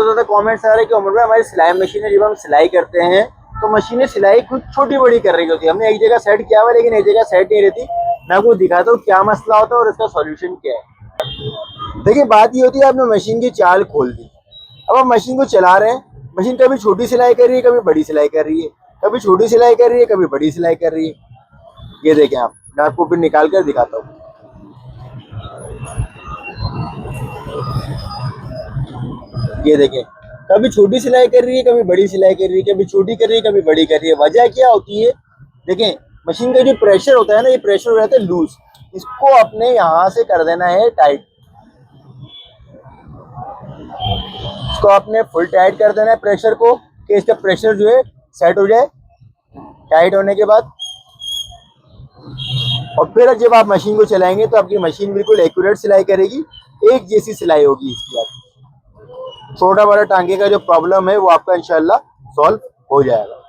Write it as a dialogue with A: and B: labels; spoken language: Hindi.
A: तो ज़्यादा कमेंट्स आ रहे हैं कि उमर भाई हमारी सिलाई मशीन है, जब हम सिलाई करते हैं तो मशीनें सिलाई खुद छोटी बड़ी कर रही होती है। हमने एक जगह सेट किया हुआ लेकिन एक जगह सेट नहीं रहती। मैं आपको दिखाता हूँ क्या मसला होता है और इसका सॉल्यूशन क्या है। देखिए बात ये होती है, आपने मशीन की चाल खोल दी, अब आप मशीन को चला रहे हैं, मशीन कभी छोटी सिलाई कर रही है, कभी बड़ी सिलाई कर रही है, कभी छोटी सिलाई कर रही है, कभी बड़ी सिलाई कर रही है। ये देखें आप, मैं आपको फिर निकाल कर दिखाता हूँ। ये देखें, कभी छोटी सिलाई कर रही है, कभी बड़ी सिलाई कर रही है, कभी छोटी कर रही है, कभी बड़ी कर रही है। वजह क्या होती है? देखें, मशीन का जो प्रेशर होता है ना, ये प्रेशर हो जाता है लूज, इसको अपने यहाँ से कर देना है टाइट। इसको आपने फुल टाइट कर देना है प्रेशर को, कि इसका प्रेशर जो है सेट हो जाए। टाइट होने के बाद और फिर जब आप मशीन को चलाएंगे तो आपकी मशीन बिल्कुल एक्यूरेट सिलाई करेगी, एक जैसी सिलाई होगी इसकी। आप छोटा बड़ा टांगे का जो प्रॉब्लम है वो आपका इंशाल्लाह सॉल्व हो जाएगा।